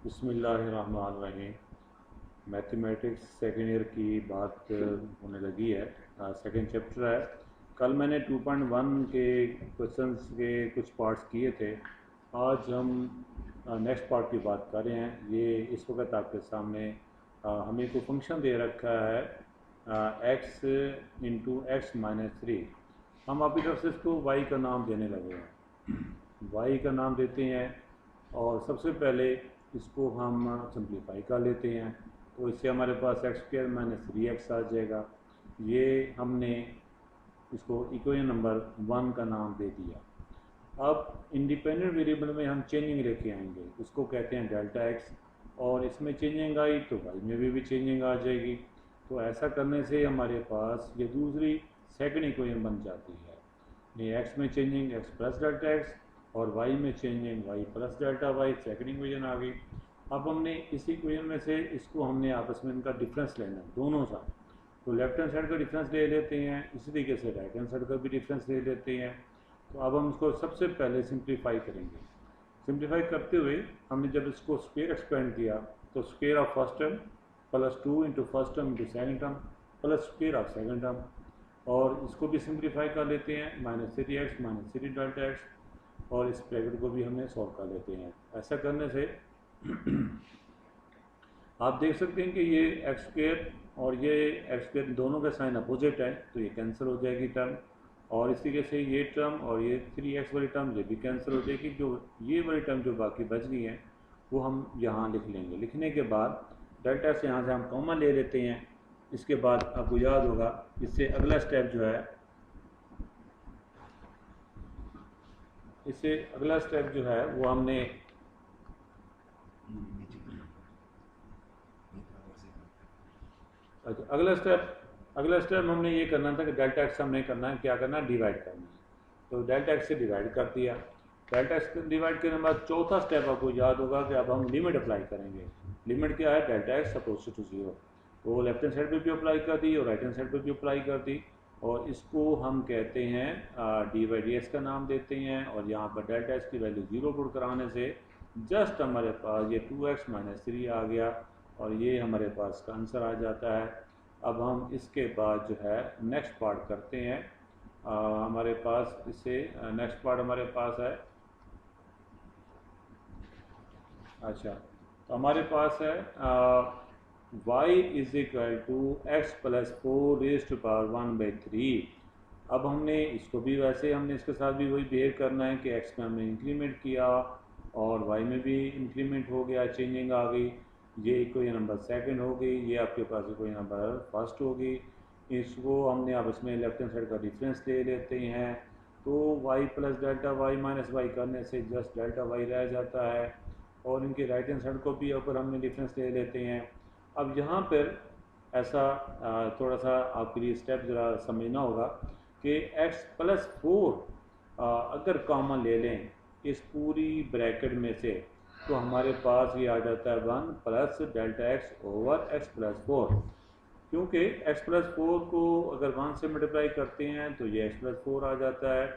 बिस्मिल्लाहिर्रहमानिर्रहीम। Mathematics second year की बात होने लगी है। सेकेंड चैप्टर है। कल मैंने 2.1 के क्वेश्चंस के कुछ पार्ट्स किए थे। आज हम नेक्स्ट पार्ट की बात कर रहे हैं। ये इस वक्त आपके सामने हमें कोई फंक्शन दे रखा है x इंटू एक्स माइनस 3। हम आपकी तरफ से इसको y का नाम देने लगे हैं। y का नाम देते हैं और सबसे पहले इसको हम सिंप्लीफाई कर लेते हैं। तो इससे हमारे पास एक्स स्क्वायर माइनस 3x आ जाएगा। ये हमने इसको इक्वेशन नंबर 1 का नाम दे दिया। अब इंडिपेंडेंट वेरिएबल में हम चेंजिंग लेके आएंगे, उसको कहते हैं डेल्टा एक्स। और इसमें चेंजिंग आई तो वाई में भी चेंजिंग आ जाएगी। तो ऐसा करने से हमारे पास ये दूसरी सेकंड इक्वेशन बन जाती है। ये एक्स में changing X plus delta X और वाई में changing Y plus delta Y, second equation आ गई। अब हमने इस इक्वेशन में से इसको हमने आपस में इनका डिफरेंस लेना है दोनों साथ। तो लेफ्ट हैंड साइड का डिफरेंस ले लेते हैं, इसी तरीके से राइट हैंड साइड का भी डिफरेंस ले लेते हैं। तो अब हम इसको सबसे पहले सिंप्लीफाई करेंगे। सिंप्लीफाई करते हुए हमने जब इसको स्क्वायर एक्सपेंड किया तो square of first term plus 2 into first term into second term plus square of second term, और इसको भी सिंप्लीफाई कर लेते हैं minus 3x minus 3 delta X, और इस ब्रैकेट को भी हमें सॉल्व कर लेते हैं। ऐसा करने से आप देख सकते हैं कि ये एक्स स्क्वायर और ये एक्स स्क्वायर दोनों का साइन अपोजिट है, तो ये कैंसिल हो जाएगी टर्म। और इस तरीके से ये टर्म और ये 3x वाली टर्म ये भी कैंसिल हो जाएगी। जो ये वाली टर्म जो बाकी बच गई है वो हम यहाँ लिख लेंगे। लिखने के बाद डेल्टा से यहाँ से हम कॉमन ले लेते हैं। इसके बाद आपको याद होगा इससे अगला स्टेप जो है, इससे अगला स्टेप जो है वो हमने अगला स्टेप हमने ये करना था कि डेल्टा एक्स हमने करना है, क्या करना है, डिवाइड करना है। तो डेल्टा एक्स से डिवाइड कर दिया। डेल्टा एक्स डिवाइड करने के बाद चौथा स्टेप आपको याद होगा कि अब हम लिमिट अप्लाई करेंगे। लिमिट क्या है, डेल्टा एक्स अपोज टू 0। तो लेफ्ट हैंड साइड पे भी अप्लाई कर दी और राइट हैंड साइड पे भी अप्लाई कर दी। और इसको हम कहते हैं डी बाई डी एक्स का नाम देते हैं। और यहाँ पर डेल्टा एक्स की वैल्यू 0 पुट कराने से जस्ट हमारे पास ये 2x माइनस 3 आ गया और ये हमारे पास का आंसर आ जाता है। अब हम इसके बाद जो है नेक्स्ट पार्ट करते हैं। हमारे पास इससे नेक्स्ट पार्ट हमारे पास है, अच्छा, तो हमारे पास है y is equal to x plus 4 raise to power 1/3। अब हमने इसको भी वैसे हमने इसके साथ भी वही बिहेव करना है कि x में हमने इंक्रीमेंट किया और y में भी इंक्रीमेंट हो गया, चेंजिंग आ गई। ये इक्वेशन नंबर सेकंड हो गई, ये आपके पास इक्वेशन नंबर फर्स्ट हो गई। इसको हमने आपस में लेफ्ट हैंड साइड का डिफरेंस ले लेते हैं। तो y plus delta y minus y करने से जस्ट डेल्टा वाई रह जाता है। और इनके राइट हैंड साइड को भी ऊपर हमने डिफरेंस ले लेते हैं। अब यहाँ पर ऐसा थोड़ा सा आपके लिए स्टेप ज़रा समझना होगा कि x प्लस 4 अगर कॉमन ले लें इस पूरी ब्रैकेट में से तो हमारे पास ये आ जाता है 1 plus delta x over x plus 4। क्योंकि x प्लस 4 को अगर 1 से मल्टीप्लाई करते हैं तो ये x प्लस 4 आ जाता है,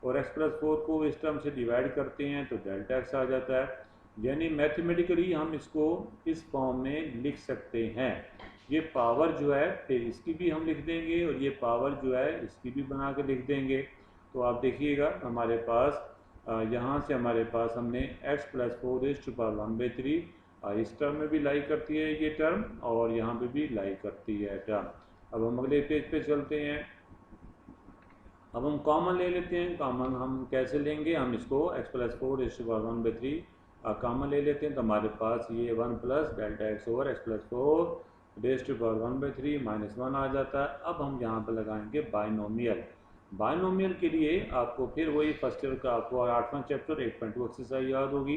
और x प्लस 4 को इस टर्म से डिवाइड करते हैं तो डेल्टा एक्स आ जाता है। यानी मैथमेटिकली हम इसको इस फॉर्म में लिख सकते हैं। ये पावर जो है फिर इसकी भी हम लिख देंगे और ये पावर जो है इसकी भी बना के लिख देंगे। तो आप देखिएगा हमारे पास यहाँ से हमारे पास हमने x plus 4 raise to power 1/3 इस टर्म में भी लाई करती है ये टर्म, और यहाँ पे भी लाई करती है टर्म। अब हम अगले पेज पे चलते हैं। अब हम कॉमन ले लेते हैं। कॉमन हम कैसे लेंगे, हम इसको x plus 4 raise to power 1/3 common ले लेते हैं। तो हमारे पास ये 1 plus delta x over x plus 4 raise to power 1/3 minus 1 आ जाता है। अब हम यहाँ पर लगाएंगे बाइनोमियल। बाइनोमियल के लिए आपको फिर वही फर्स्ट ईयर का आपको 8वां चैप्टर 8.2 एक्सरसाइज याद होगी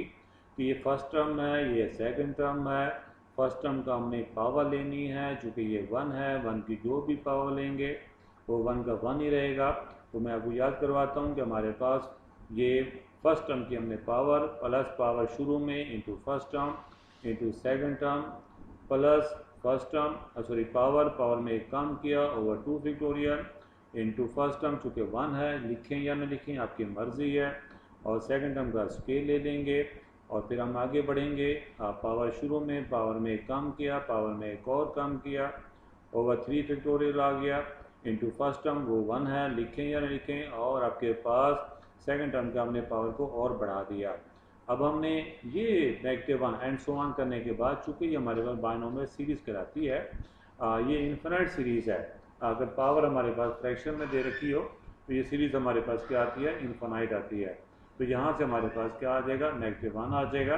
कि ये फर्स्ट टर्म है, ये सेकंड टर्म है। फर्स्ट टर्म का हमने पावर लेनी है, चूँकि ये 1 है, 1 की जो भी पावर लेंगे वो 1 का 1 ही रहेगा। तो मैं आपको याद करवाता हूँ कि हमारे पास ये फर्स्ट टर्म की हमने पावर प्लस पावर शुरू में into first term into second term plus first term sorry power में एक काम किया over 2 factorial into first term, चूँकि 1 है, लिखें या न लिखें आपकी मर्ज़ी है। और सेकंड टर्म का स्केल ले लेंगे और फिर हम आगे बढ़ेंगे। पावर शुरू में पावर में कम किया, पावर में एक और कम किया, ओवर 3 फैक्टोरियल आ गया, इंटू फर्स्ट टर्म वो 1 है, लिखें या नहीं लिखें, और आपके पास सेकंड टर्म का हमने पावर को और बढ़ा दिया। अब हमने ये -1 एंड सो ऑन करने के बाद, चूंकि ये हमारे पास बायनोमियल सीरीज़ कहलाती है, ये इन्फिनिट सीरीज़ है। अगर पावर हमारे पास फ्रैक्शन में दे रखी हो तो ये सीरीज़ हमारे पास क्या आती है, इन्फिनाइट आती है। तो यहाँ से हमारे पास क्या आ जाएगा, -1 आ जाएगा,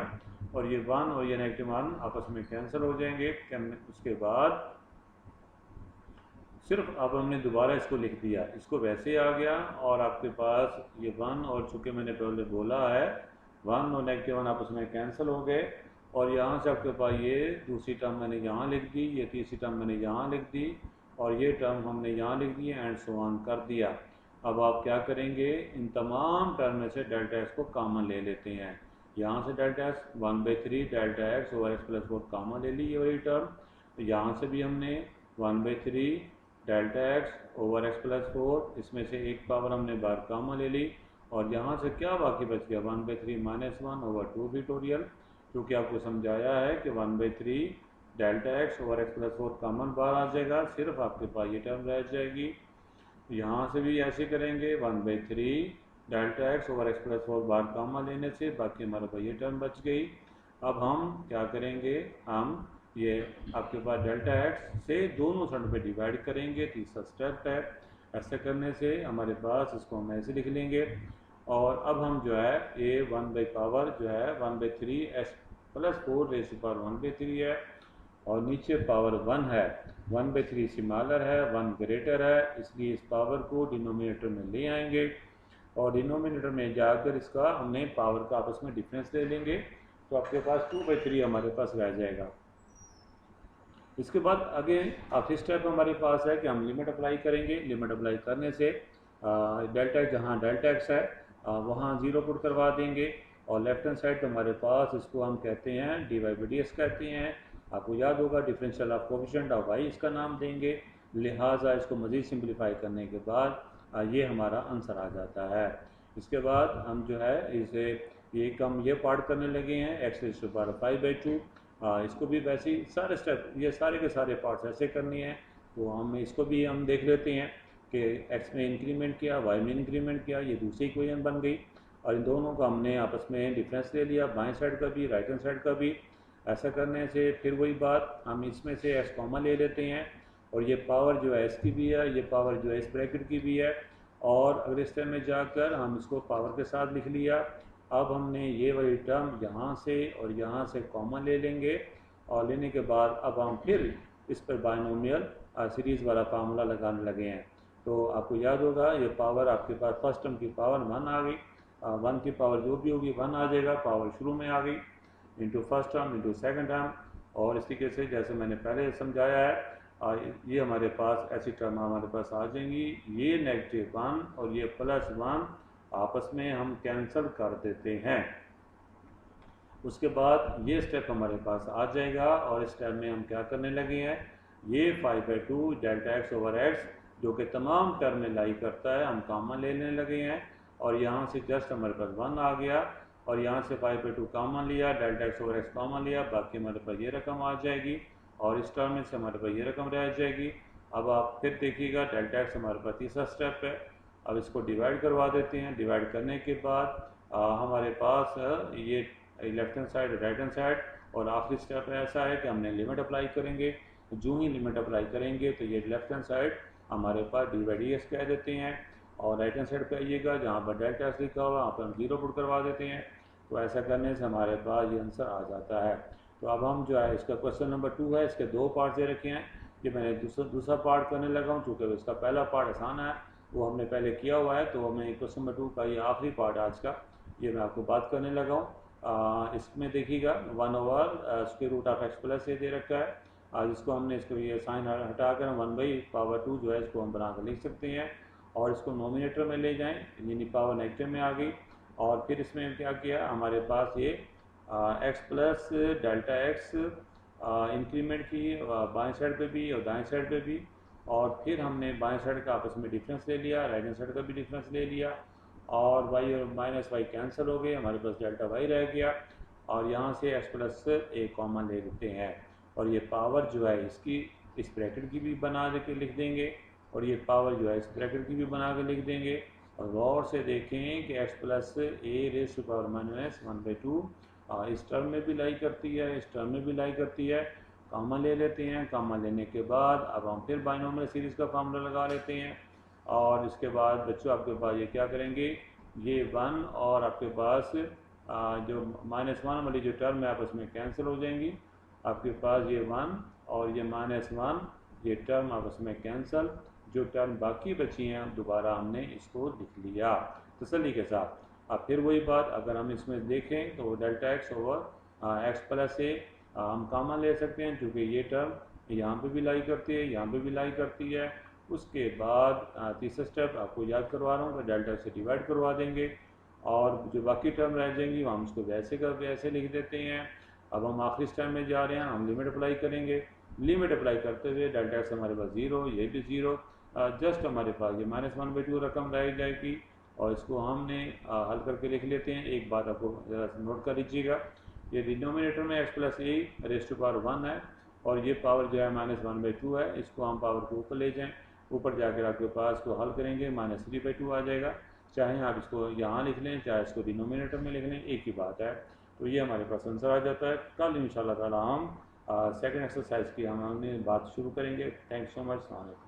और ये 1 और ये -1 आपस में कैंसिल हो जाएंगे। उसके बाद सिर्फ अब हमने दोबारा इसको लिख दिया, इसको वैसे आ गया, और आपके पास ये 1 और चूँकि मैंने पहले बोला है 1 और -1 आपस में कैंसिल हो गए, और यहाँ से आपके पास ये दूसरी टर्म मैंने यहाँ लिख दी, ये तीसरी टर्म मैंने यहाँ लिख दी, और ये टर्म हमने यहाँ लिख दी, एंड सो ऑन कर दिया। अब आप क्या करेंगे, इन तमाम टर्म में से डेल्टा एक्स को कॉमन ले लेते हैं। यहाँ से delta x 1/3 delta x over x plus 4 common ले ली, ये वही टर्म। तो यहाँ से भी हमने 1/3 delta x over x plus 4, इसमें से एक पावर हमने बार कॉमन ले ली, और यहाँ से क्या बाकी बच गया, 1/3 -1 ओवर 2 फैक्टोरियल। क्योंकि आपको समझाया है कि 1/3 delta x over x plus 4 common बार आ जाएगा, सिर्फ आपके पास ये टर्म रह जाएगी। यहाँ से भी ऐसे करेंगे, 1/3 delta x over x plus 4 बार कॉमन लेने से बाकी हमारे पास ये टर्म बच गई। अब हम क्या करेंगे, हम ये आपके पास डेल्टा एक्स से दोनों साइड पे डिवाइड करेंगे, तीसरा स्टेप है। ऐसा करने से हमारे पास, इसको हम ऐसे लिख लेंगे, और अब हम जो है ये 1/पावर जो है 1/3 x plus 4 raise to power 1/3 है, और नीचे पावर 1 है, 1/3 स्मॉलर है, 1 ग्रेटर है, इसलिए इस पावर को डिनोमिनेटर में ले आएंगे, और डिनोमिनेटर में जाकर इसका हमने पावर का आपस में डिफरेंस ले लेंगे, तो आपके पास 2/3 हमारे पास रह जाएगा। इसके बाद आगे आखिरी स्टेप हमारे पास है कि हम लिमिट अप्लाई करेंगे। लिमिट अप्लाई करने से डेल्टा जहाँ डेल्टा एक्स है वहाँ 0 पुट करवा देंगे, और लेफ्ट हैंड साइड तो हमारे पास इसको हम कहते हैं dy/dx कहते हैं। आपको याद होगा differential of coefficient of y इसका नाम देंगे, लिहाजा इसको मज़ीद सिंप्लीफाई करने के बाद ये हमारा आंसर आ जाता है। इसके बाद हम जो है इसे ये पार्ट करने लगे हैं x⁵5/2। इसको भी वैसे ही सारे स्टेप, ये सारे के सारे पार्ट्स ऐसे करनी है। तो हम इसको भी हम देख लेते हैं कि x में इंक्रीमेंट किया, y में इंक्रीमेंट किया, ये दूसरी इक्वेशन बन गई, और इन दोनों का हमने आपस में डिफरेंस ले लिया, बाएं साइड का भी राइट हैंड साइड का भी। ऐसा करने से फिर वही बात, हम इसमें से x कॉमन ले लेते हैं, और ये पावर जो है s की भी है, ये पावर जो है इस ब्रैकेट की भी है, और अगले स्टेप में जाकर हम इसको पावर के साथ लिख लिया। अब हमने ये वाली टर्म यहाँ से और यहाँ से कॉमन ले लेंगे, और लेने के बाद अब हम फिर इस पर बायनोमियल सीरीज़ वाला फार्मूला लगाने लगे हैं। तो आपको याद होगा ये पावर आपके पास फर्स्ट टर्म की पावर 1 आ गई, 1 की पावर जो भी होगी 1 आ जाएगा, पावर शुरू में आ गई, into first term into second term, और इस तरीके से जैसे मैंने पहले समझाया है ये हमारे पास ऐसी टर्म हमारे पास आ जाएंगी। ये -1 और ये +1 आपस में हम कैंसिल कर देते हैं। उसके बाद ये स्टेप हमारे पास आ जाएगा, और इस स्टेप में हम क्या करने लगे हैं, ये 5/2 डेल्टा एक्स ओवर एक्स जो कि तमाम टर्म में लाई करता है हम कॉमन लेने लगे हैं, और यहाँ से जस्ट हमारे पास 1 आ गया, और यहाँ से 5/2 कॉमन लिया, delta x over x common लिया, बाकी हमारे पास ये रकम आ जाएगी, और इस टर्म में से हमारे पास ये रकम रह जाएगी। अब आप फिर देखिएगा डेल्टा एक्स हमारे पास तीसरा स्टेप है। अब इसको डिवाइड करवा देते हैं, डिवाइड करने के बाद हमारे पास ये left hand side right hand side, और आखिरी स्टेप ऐसा है कि हमने लिमिट अप्लाई करेंगे। जो ही लिमिट अप्लाई करेंगे तो ये लेफ्ट हैंड साइड हमारे पास dy/dx कह देते हैं, और राइट हैंड साइड पे आइएगा जहाँ पर डेल्टा एक्स लिखा हुआ वहाँ पर हम 0 पुट करवा देते हैं। तो ऐसा करने से हमारे पास ये आंसर आ जाता है। तो अब हम जो है इसका क्वेश्चन नंबर 2 है, इसके 2 पार्ट दे रखे हैं, कि मैंने दूसरा पार्ट करने लगा हूँ, चूँकि इसका पहला पार्ट आसान है वो हमने पहले किया हुआ है, तो हमें क्वेश्चन नंबर 2 का ये आखिरी पार्ट आज का ये मैं आपको बात करने लगा हूँ। इसमें देखिएगा 1/√x प्लस ये दे रखा है, आज इसको हमने इसको ये साइन हटाकर 1/2 जो है इसको हम बना कर लिख सकते हैं, और इसको नोमिनेटर में ले जाएं, यानी पावर नेगेटिव में आ गई, और फिर इसमें क्या किया हमारे पास ये x plus delta x increment की बाएं साइड पे भी और दाएं साइड पे भी, और फिर हमने बाएं साइड का आपस में डिफरेंस ले लिया, राइट हैंड साइड का भी डिफरेंस ले लिया, और y और -y कैंसिल हो गए, हमारे पास डेल्टा y रह गया, और यहाँ से x प्लस ए कॉमन ले लेते हैं, और ये पावर जो है इसकी इस ब्रैकेट की भी बना के लिख देंगे, और ये पावर जो है इस ब्रैकेट की भी बना के लिख देंगे। और गौर से देखें कि x plus a raise to power minus 1/2 इस टर्म में भी लाई करती है, इस टर्म में भी लाई करती है। कॉमन ले लेते हैं, कॉमन लेने के बाद अब हम फिर बाइनोमियल सीरीज़ का फार्मूला लगा लेते हैं। और इसके बाद बच्चों आपके पास ये क्या करेंगे, ये 1 और आपके पास जो -1 वाली जो टर्म है आपस में कैंसिल हो जाएंगी। आपके पास ये 1 और ये -1 ये टर्म आपस में कैंसिल, जो टर्म बाकी बची हैं दोबारा हमने इसको लिख लिया तसल्ली के साथ। अब फिर वही बात अगर हम इसमें देखें तो delta x over x plus A हम कॉमन ले सकते हैं, क्योंकि ये टर्म यहाँ पे भी लाई करती है, यहाँ पे भी लाई करती है। उसके बाद तीसरा स्टेप आपको याद करवा रहा हूँ, तो डेल्टा से डिवाइड करवा देंगे, और जो बाकी टर्म रह जाएंगी हम उसको वैसे का वैसे लिख देते हैं। अब हम आखिरी स्टेप में जा रहे हैं, हम लिमिट अप्लाई करेंगे। लिमिट अप्लाई करते हुए डेल्टा एक्स हमारे पास 0, ये भी 0, जस्ट हमारे पास ये -1/2 रकम रह जाएगी, और इसको हमने हल करके लिख लेते हैं। एक बात आपको ज़रा नोट कर लीजिएगा, ये डिनोमिनेटर में x plus a raise to power 1 है, और ये पावर जो है -1/2 है, इसको हम पावर को ऊपर ले जाएं, ऊपर जाकर आपके पास इसको हल करेंगे -3/2 आ जाएगा। चाहे आप इसको यहाँ लिख लें, चाहे इसको डिनोमिनेटर में लिख लें, एक ही बात है। तो ये हमारे पास आंसर आ जाता है। कल इंशाल्लाह ताला हम सेकंड एक्सरसाइज की हमने बात शुरू करेंगे। Thanks so much.